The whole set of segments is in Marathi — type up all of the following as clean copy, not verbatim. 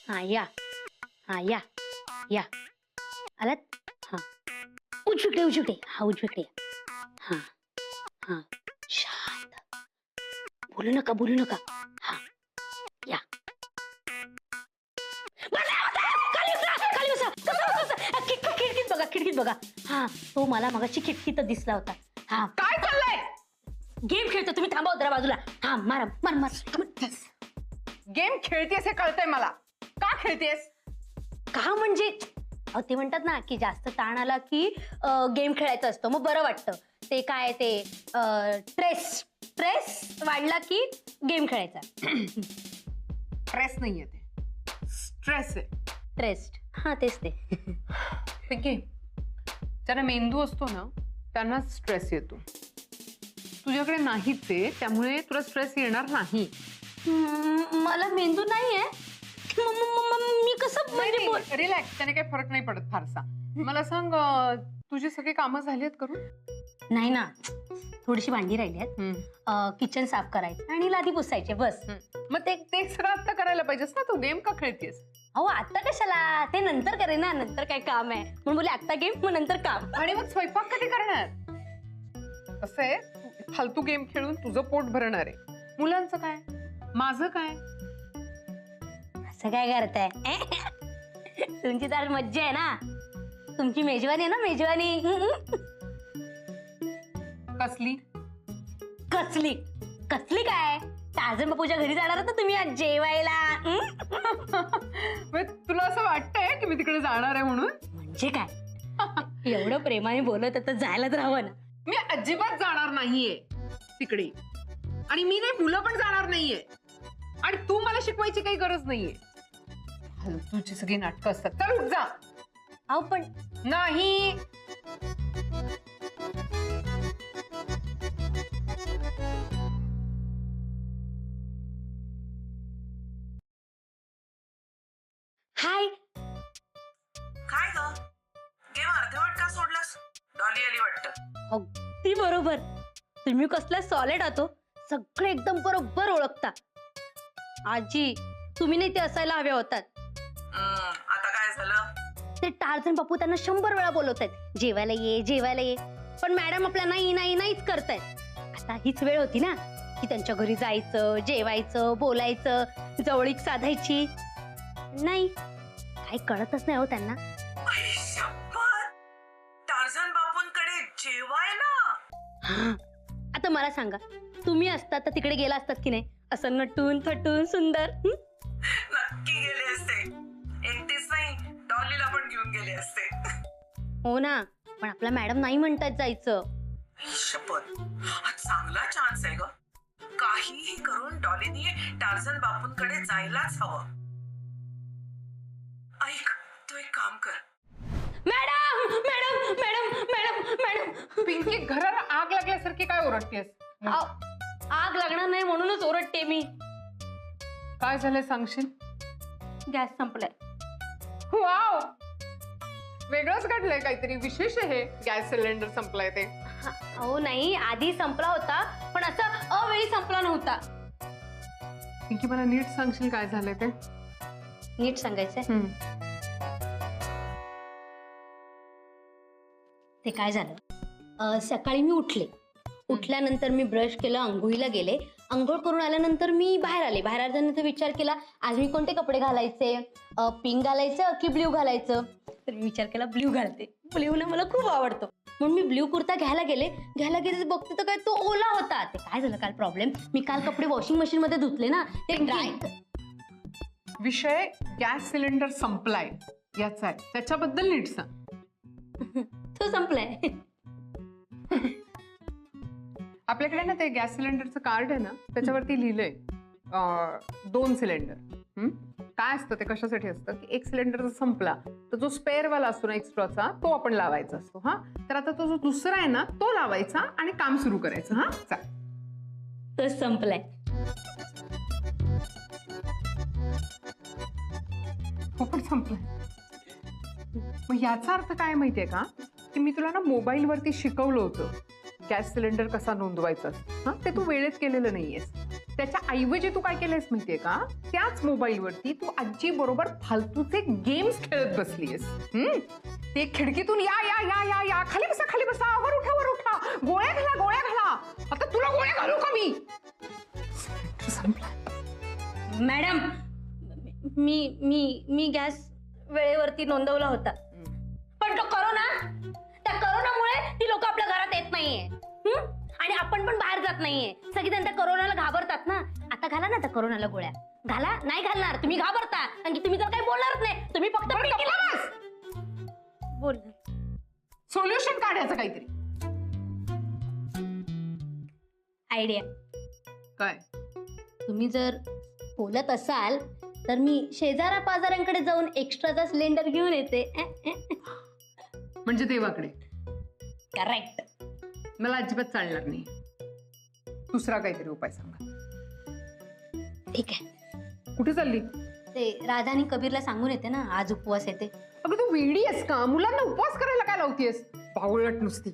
हा या, हा या या, आलात? हा उजवीकडे उजवीकडे, हा उजवीकडे, हा हा, शांत, बोलू नका बोलू नका, हा या. खाली बसा, खिडकीत बघा, खिडकीत बघा. हा तो मला मगाशी खिडकीतच दिसला होता. हा काय चाललंय? गेम खेळतो, तुम्ही थांबा जरा बाजूला. हा मारा मार मार. गेम खेळतेस हे कळतंय मला. का खेळतेस? का म्हणजे ते म्हणतात ना की जास्त ताण आला की गेम खेळायचं असतं, मग बरं वाटतं. ते काय ते स्ट्रेस वाढला की गेम खेळायचा. स्ट्रेस नाहीये ते, स्ट्रेस आहे. ट्रेस्ट, हा तेच ते. पिंकी, ज्यांना मेंदू असतो ना त्यांना स्ट्रेस येतो. तुझ्याकडे नाहीच आहे, त्यामुळे तुला स्ट्रेस येणार नाही. मला मेंदू नाहीये. मी कसं म्हणजे रिलॅक्स, त्याने काही फरक नाही पडत फारसा. मला सांग, तुझी सगळी कामं झाली आहेत करून? नाही ना, थोडीशी भांडी राहिली आहेत, किचन साफ करायचं आणि लादी पुसायचे बस. मग ते सगळं आता करायला पाहिजेस ना. तू गेम का खेळतेस? अहो आता कशाला, ते नंतर करेन ना, नंतर काय काम आहे म्हणून बोले आता गेम मग नंतर काम. आणि मग स्वयंपाक कधी करणार? कसं आहे, फालतू गेम खेळून तुझं पोट भरणार आहे. मुलांचं काय, माझं काय? असं काय करताय? तुमची तर मज्जा आहे ना, तुमची मेजवानी आहे ना, मेजवानी. कसली कसली कसली काय? टार्झन बापूच्या घरी जाणार होता तुम्ही आज जेवायला. तुला असं वाटतंय की मी तिकडे जाणार आहे म्हणून? म्हणजे काय, एवढं प्रेमाने बोलत तर जायलाच राहावं ना. मी अजिबात जाणार नाहीये तिकडे, आणि मी नाही, मुलं पण जाणार नाहीये. आणि तू मला शिकवायची काही गरज नाहीये. तुझी सगळी नाटकं असतात. चल उठ जा. अहो पण नाही. हाय. काय ग, गेम अर्धवट का सोडलास? डॉली आली वाटतं. अगदी बरोबर, तुम्ही कसला सॉलिड आहात, सगळे एकदम बरोबर ओळखता. आजी तुम्ही नाही ते असायला हवे होतात. आता काय झालं? ते टार्झन बापू त्यांना 100 वेळा बोलवत आहेत, जेवायला ये जेवायला ये, पण मॅडम आपल्या नाही नाही नाहीच करतायत. आता हीच वेळ होती ना की त्यांच्या घरी जायचं, जेवायचं, बोलायचं, जवळीक साधायची. नाही, काही कळतच नाही हो त्यांना. टार्झन बापूंकडे जेवायला? आता मला सांगा, तुम्ही असतात तर तिकडे गेला असतात की नाही, असं नटून थटून सुंदर? नक्की गेले असते. एकटीच नाही, डॉलीला पण घेऊन गेले असते. हो ना, पण आपला मॅडम नाही म्हणतात जायचं. शपथ, हा चांगला चान्स आहे ग. काहीही करून डॉलीनी टार्झन बापूंकडे जायलाच हवं. ऐक, तू एक काम कर. Madam madam madam madam madam. Pinky, घराला आग लागल्यासारखी काय ओरडतेस? आग लागणार नाही म्हणूनच ओरडते मी. काय झालंय सांगशील? गॅस संपलाय. वाव, वेगळंच घडलंय, काहीतरी विशेष आहे. गॅस सिलेंडर संपलाय ते. हो नाही, आधी संपला होता, पण असा अवेळी संपला नव्हता. पिंकी, मला नीट सांगशील काय झालंय ते? नीट सांगायचंय. ते काय झालं, सकाळी मी उठल्यानंतर मी ब्रश केलं, अंघोळीला गेले. अंघोळ करून आल्यानंतर मी बाहेर आल्यानंतर विचार केला आज मी कोणते कपडे घालायचे, पिंक घालायचं की ब्ल्यू घालायचं. तर मी विचार केला ब्ल्यू घालते, ब्ल्यू ना मला खूप आवडतो. म्हणून मी ब्ल्यू कुर्ता घ्यायला गेले बघते तर काय तो ओला होता. ते काय झालं काल प्रॉब्लेम, मी काल कपडे वॉशिंग मशीन मध्ये धुतले ना, ते ड्राय. विषय गॅस सिलेंडर संपलाय याचा आहे, त्याच्याबद्दल नीट सांग. तो संपलाय. आपल्याकडे ना ते गॅस सिलेंडरचं कार्ड आहे ना, त्याच्यावरती लिहिलंय 2 सिलेंडर. काय असतं ते, कशासाठी असतं की एक सिलेंडर जर संपला तर जो स्पेअर वाला असतो ना एक्स्ट्राचा, तो आपण लावायचा असतो. हा, तर आता तो जो दुसरा आहे ना तो लावायचा आणि काम सुरू करायचं. हा, चाल. तो संपलाय. हो, पण संपलाय. मग याचा अर्थ काय माहितीये का, की मी तुला ना मोबाईल वरती शिकवलं होतं गॅस सिलेंडर कसा नोंदवायचा. हा, ते तू वेळेत केलेलं नाहीयेस. त्याच्या ऐवजी तू काय केलंयस माहितीये का, त्याच मोबाईलवरती तू आजी बरोबर फालतूचे गेम्स खेळत बसलीयस. ते खिडकीतून या या या या या खाली बसा वर उठा गोळ्या घाला. आता तुला गोळ्या घालू का मी? मॅडम, मी गॅस वेळेवरती नोंदवला होता, पण तो त्या करोनामुळे ती लोक आपल्या घरात येत नाहीये आणि आपण पण बाहेर जात नाहीये. सगळेजण त्या करोनाला घाबरतात ना. आता घाला ना त्या करोनाला गोळ्या. घाला. नाही घालणार तुम्ही, घाबरता, कारण की तुम्ही तर काही बोलणारच नाही. तुम्ही फक्त बोल. सोल्युशन काढायचं काहीतरी आयडिया काय? तुम्ही जर बोलत असाल तर मी शेजारा पाजाऱ्यांकडे जाऊन एक्स्ट्राचा सिलेंडर घेऊन येते. म्हणजे देवाकडे. करेक्ट. मला अजिबात चालणार नाही. दुसरा काहीतरी उपाय सांगा. ठीक आहे. कुठे चालली? ते राधा आणि कबीरला सांगून येते ना, आज उपवास येते. अगं तू वेडी आहेस का? मुलांना उपवास करायला काय लावतीयस? बावळट नुसती.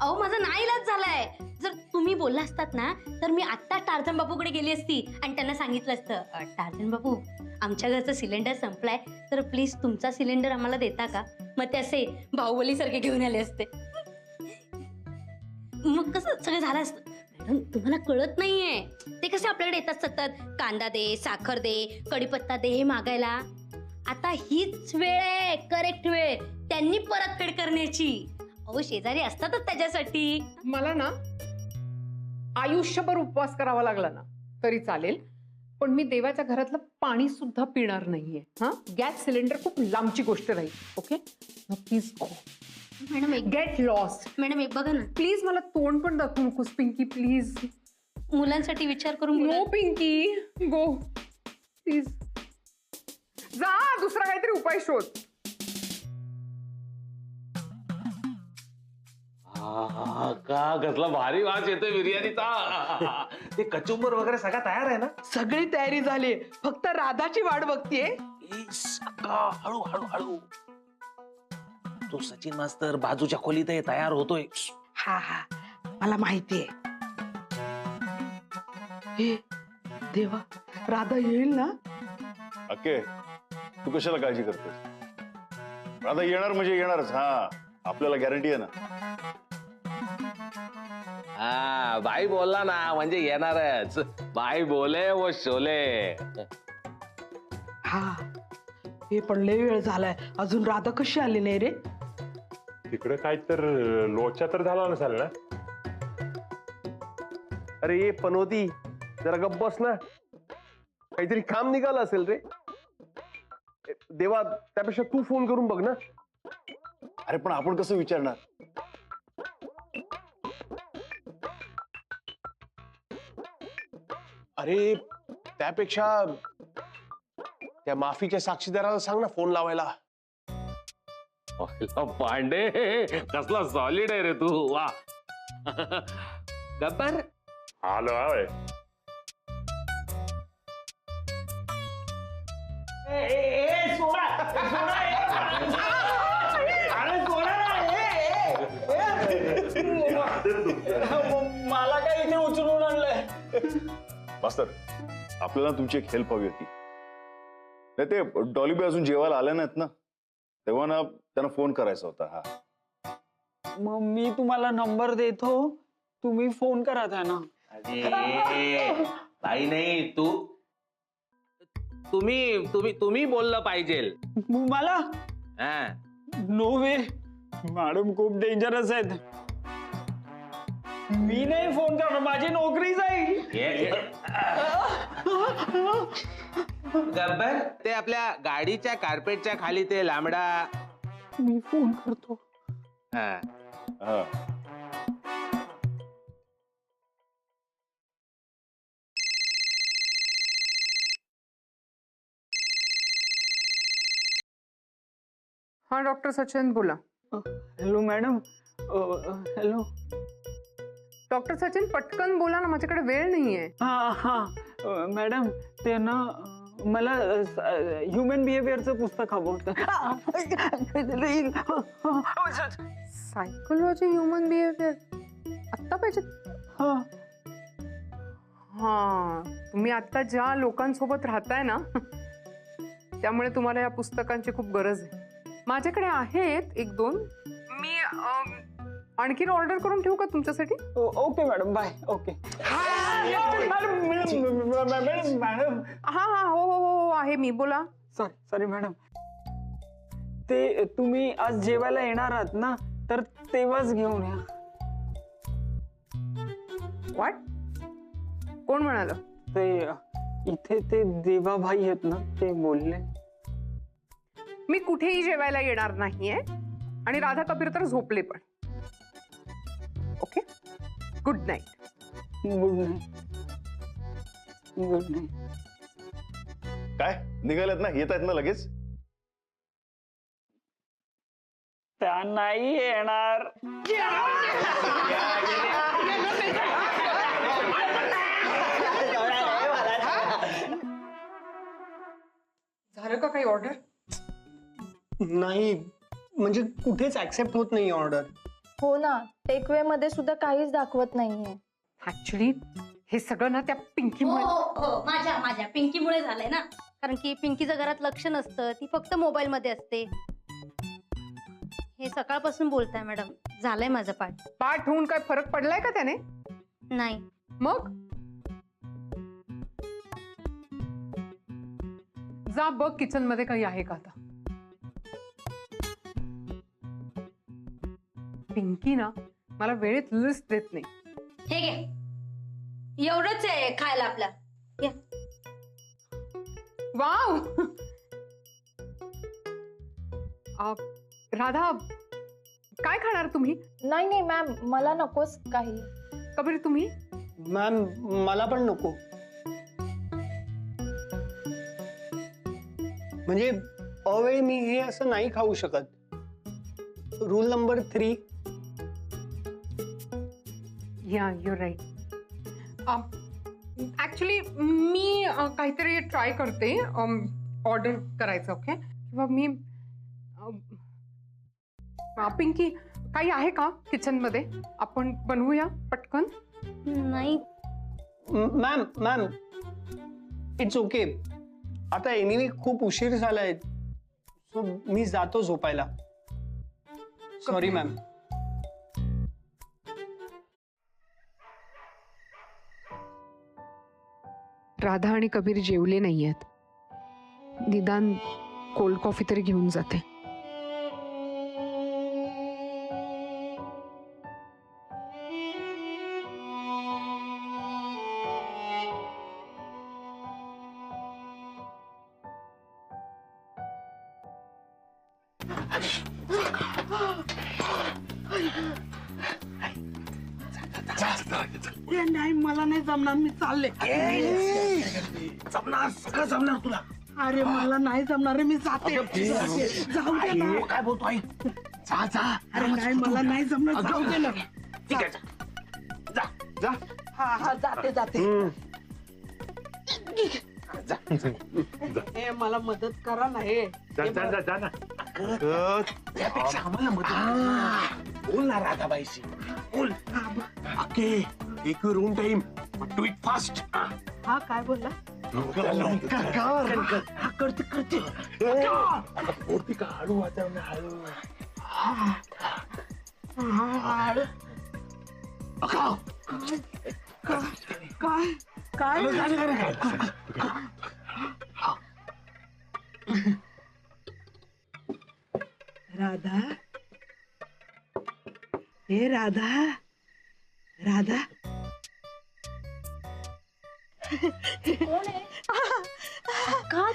अहो माझा नाईलाज झालाय. जर तुम्ही बोलला असतात ना तर मी आत्ता टार्झन बापूकडे गेली असती आणि त्यांना सांगितलं असतं, टार्झन बापू आमच्या घरचा सिलेंडर संपलाय, तर प्लीज तुमचा सिलेंडर आम्हाला देता का? मग ते असे बाहुबली सारखे घेऊन आले असते. मग कसं सगळं झालं असतं. मॅडम तुम्हाला कळत नाहीये, ते कसे आपल्याकडे येतात सतत, कांदा दे, साखर दे, कढीपत्ता दे हे मागायला. आता हीच वेळ आहे, करेक्ट वेळ त्यांनी परतफेड करण्याची. अहो शेजारी असतातच त्याच्यासाठी. मला ना आयुष्यभर उपवास करावा लागला ना तरी चालेल, पण मी देवाच्या घरातलं पाणी सुद्धा पिणार नाहीये. हा, गॅस सिलेंडर खूप लांबची गोष्ट राहील. Okay, please go. मॅडम एक गेट लॉस्ट. मॅडम एक बघा ना, प्लीज मला तोंड पण दाखवू नकोस पिंकी, प्लीज. मुलांसाठी विचार करून नो पिंकी, गो प्लीज. जा, दुसरा काहीतरी उपाय शोध. का कसला भारी वास येतोय बिर्याणीचा. ते कचुंबर वगैरे सगळं तयार आहे ना? सगळी तयारी झाली, फक्त राधाची वाट बघतीये. हळू हळू हळू. तो सचिन मास्तर बाजूच्या खोलीत तयार होतोय. हा हा, मला माहितीये. हे देवा, राधा येईल ना? अक्के, तू कशाला काळजी करतोस? राधा येणार म्हणजे येणारच. हा, आपल्याला गॅरंटी आहे ना. हा, बाई बोलला ना म्हणजे येणारच. बाई बोले वो शोले. हा, हे पण लय वेळ झालाय, अजून राधा कशी आली नाही रे? तिकडे काय तर लोचा तर झाला नसेल ना? अरे पनोती, जरा गप्प बस ना. काहीतरी काम निघालं असेल रे. देवा, त्यापेक्षा तू फोन करून बघ ना. अरे पण आपण कसं विचारणार? अरे त्यापेक्षा त्या माफीच्या साक्षीदाराला सांग ना फोन लावायला. पांडे, कसला सॉलिड आहे रे तू. वा. गब्बर आलो आहे. मला काय इथे उचलून आणलंय? मास्तर, आपल्याला तुमची एक हेल्प हवी होती. नाही ते डॉलीबी अजून जेवायला आल्या नाहीत ना, तेव्हा ना त्यांना फोन करायचा होता. हा, मग मी तुम्हाला नंबर देतो, तुम्ही फोन करा त्यांना. अरे बाई नाही, तुम्ही बोललं पाहिजे. मला हा, नो वे, मॅडम खूप डेंजरस आहेत. मी नाही फोन करणार, माझी नोकरी जाईल. गब्बर, ते आपल्या गाडीच्या कार्पेटच्या खाली ते लांबडा. मी फोन करतो. हा, हा. हा, डॉक्टर सचिन बोला. Hello madam. Hello doctor Sachin, पटकन बोला ना, माझ्याकडे वेळ नाहीये. हा हा मॅडम, ते ना मला ह्युमन बिहेवियरचं पुस्तक आवडतं. सायकोलॉजी ह्युमन बिहेवियर आत्ता पाहिजे? हा हा, तुम्ही आता ज्या लोकांसोबत राहताय ना त्यामुळे तुम्हाला या पुस्तकांची खूप गरज आहे. माझ्याकडे आहेत 1-2. मी आणखीन ऑर्डर करून ठेवू का तुमच्यासाठी? Okay madam, bye. Okay madam. हा हा, हो हो हो, आहे मी. बोला. सॉरी मॅडम, ते तुम्ही आज जेवायला येणार आहात ना, तर तेव्हाच घेऊन या. वाट, कोण म्हणाल? ते इथे ते देवाभाई आहेत ना, ते बोलले. मी कुठेही जेवायला येणार नाहीये आणि राधा कबीर तर झोपले पण. Okay, good night. Good night. Good night. काय निघाल्यात ना, येत आहेत ना लगेच? त्या नाही येणार. झालं का काही ऑर्डर? नाही, म्हणजे कुठेच ऍक्सेप्ट होत नाही ऑर्डर. हो ना, टेकवे मध्ये सुद्धा काहीच दाखवत नाहीये. ऍक्च्युली हे सगळं ना त्या पिंकीमुळे. हो, माझ्या पिंकीमुळे झालंय ना. कारण की पिंकीचं घरात लक्ष नसतं, ती फक्त मोबाईल मध्ये असते. हे सकाळपासून बोलताय मॅडम. झालंय माझं पाठ. पाठ होऊन काय फरक पडलाय का त्याने? नाही. मग जा बघ किचन मध्ये काही आहे का आता. पिंकी ना मला वेळेत लिस्ट देत नाही. हे घे, एवढंच आहे खायला आपल्या. या. वाव. राधा, काय खाणार तुम्ही? नाही नाही मॅम, मला नकोच काही. कबीर तुम्ही? मॅम मला पण नको. म्हणजे अवेळी मी हे असं नाही खाऊ शकत. Rule number 3. या, युअर राईट. ऍक्च्युली मी काहीतरी ट्राय करते ऑर्डर करायचं. ओके, किंवा मी पिंकी, काही आहे का किचन मध्ये? आपण बनवूया पटकन. नाही मॅम इट्स ओके. आता एनिवे खूप उशीर झालाय, सो मी जातो झोपायला. Sorry ma'am. राधा आणि कबीर जेवले नाहीयेत. निदान कोल्ड कॉफी तरी घेऊन जाते. नाही, मला नाही जमणार, मी चालले. जमणार, सगळं जमणार तुला. अरे मला नाही जमणार रे, मी जाते. जाऊ दे ना. काय बोलतो आई? जा जा. अरे नाही, मला नाही जमणार, जाऊ दे ना. ठीक आहे, जा जा. हा जाते. हे मला मदत करा ना. हे जा ना. त्यापेक्षा आम्हाला मदत बोल ना राधाबाईशी. बोल. Okay, take your own time, but do it fast. हा काय बोलला? करते. बोलती का? हळू वाजव ना, हळू. काय राधा, हे राधा. का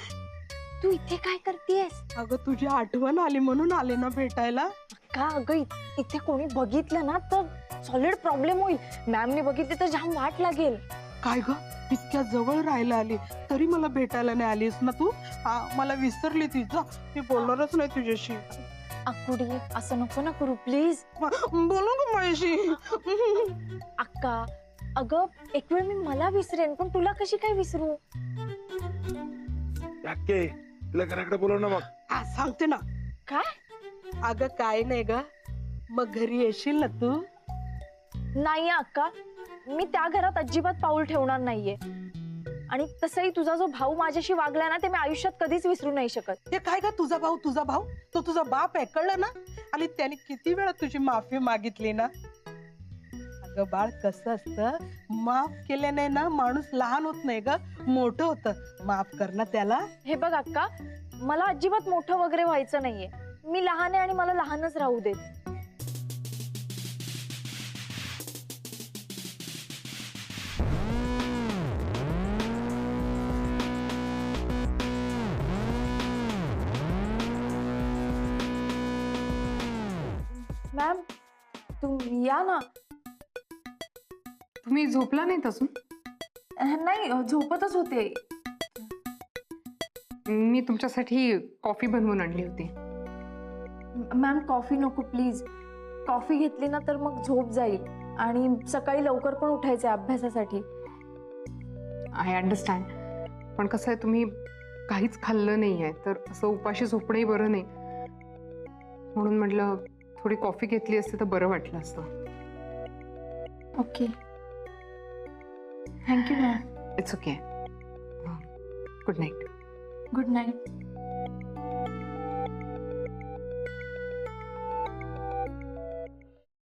तू इथे काय करतेस? अगं तुझी आठवण आली म्हणून आले ना भेटायला. का अगं, इथे कोणी बघितलं ना तर सॉलिड प्रॉब्लेम होईल. मॅमने बघितले तर जाम वाट लागेल. काय ग, इतक्या जवळ राहायला आली तरी मला भेटायला नाही आलीस ना तू? मला विसरली तिचं. मी बोलणारच नाही तुझ्याशी. अक्कुडी, असं नको ना करू प्लीज. बोलू का माझ्याशी? अक्का, अगं एक वेळ मी मला विसरेन, पण तुला कशी काय विसरू? तुला घराकडे बोलव ना. मग सांगते ना. काय? अगं काय नाही ग, मग घरी येशील ना तू? नाही अक्का, मी त्या घरात अजिबात पाऊल ठेवणार नाहीये. आणि तसंही तुझा जो भाऊ माझ्याशी वागलाय ना ते मी आयुष्यात कधीच विसरू नाही शकत. हे काय का तुझा भाऊ तो तुझा बाप आहे, कळलं ना? आणि त्याने किती वेळा तुझी माफी मागितली ना. अगं बाळ, कसं असतं, माफ केल्याने ना माणूस लहान होत नाही ग, मोठं होतं. माफ कर ना त्याला. हे बघ अक्का, मला अजिबात मोठं वगैरे व्हायचं नाहीये. मी लहान आहे आणि मला लहानच राहू देत. मॅम, तुम्ही या ना. तुम्ही झोपला नाही अजून? नाही, झोपतच होते. मी तुमच्यासाठी कॉफी बनवून आणली होती. मॅम, कॉफी नको प्लीज. कॉफी घेतली ना तर मग झोप जाईल आणि सकाळी लवकर पण उठायचंय अभ्यासासाठी. आय अंडरस्टँड, पण कसं आहे, तुम्ही काहीच खाल्लं नाही आहे तर असं उपाशी झोपणंही बरं नाही. म्हणून म्हटलं थोडी कॉफी घेतली असते तर बरं वाटलं असतं. Okay, thank you ma'am. It's okay. Good night. Good night.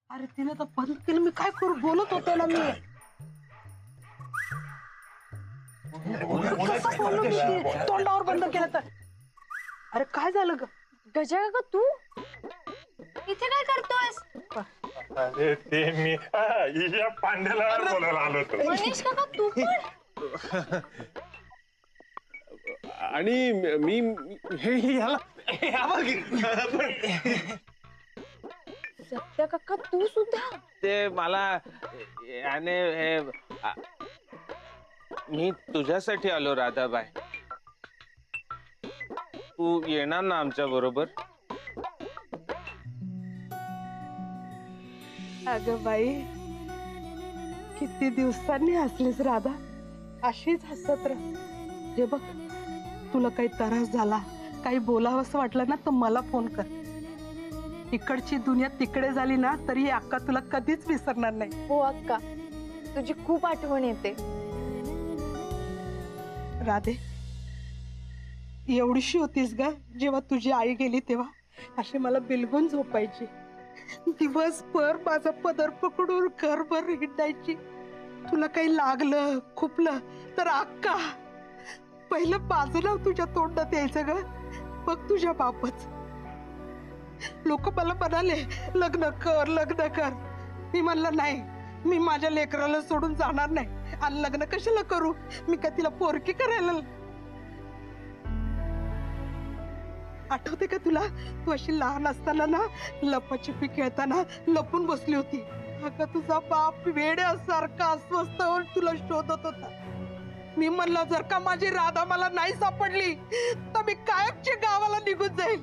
अरे तिने तर बंद केलं, मी काय करू? बोलत होते ना मी. कसं बोलू मी? तोंडावर बंद केलं तर. अरे काय झालं ग? गजा का तू इथे काय करतोयस? अरे ते मी या पांड्याला बोलायला आलो होतो. मनीष काका तू पण? आणि मी हे याला सत्य काका तू सुद्धा? ते मला याने हे मी तुझ्यासाठी आलो राधाबाई. तू येणार ना आमच्या बरोबर? अगं बाई, किती दिवसांनी हसलीस राधा. अशीच हसत राह. हे बघ, तुला काही त्रास झाला, काही बोलावंसं वाटलं ना तर मला फोन कर. इकडची दुनिया तिकडे झाली ना तरी ही अक्का तुला कधीच विसरणार नाही. हो अक्का, तुझी खूप आठवण येते. राधे, एवढीशी होतीस ग जेव्हा तुझी आई गेली तेव्हा. अशी मला बिलगून झोपायची. दिवसभर माझा पदर पकडून घरभर हिंडायची. तुला काही लागलं खुपलं तर अक्का पहिलं माझं नाव तुझ्या तोंडात यायचं ग. बघ तुझ्या बापच. लोक मला म्हणाले लग्न कर लग्न कर. मी म्हणलं नाही, मी माझ्या लेकराला सोडून जाणार नाही. आणि लग्न कशाला करू? मी का तिला पोरकी करायला? आठवते का तुला, तू अशी लहान असताना ना लपाछपी खेळताना लपून बसली होती. अगं तुझा बाप वेड्यासारखा अस्वस्थ होऊन तुला शोधत होता. मी म्हणलं जर का माझी राधा मला नाही सापडली तर मी कायमची गावाला निघून जाईल.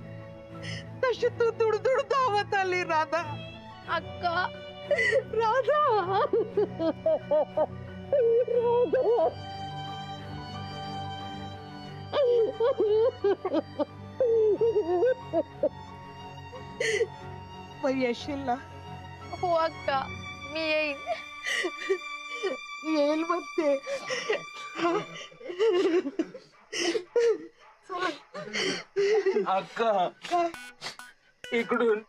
तशी तू दुडदुड धावत आली राधा. अक्का, राधा, येशील ना? हो अक्का, मी येईन. येईल म्हणते. अक्का, इकडून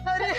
अरे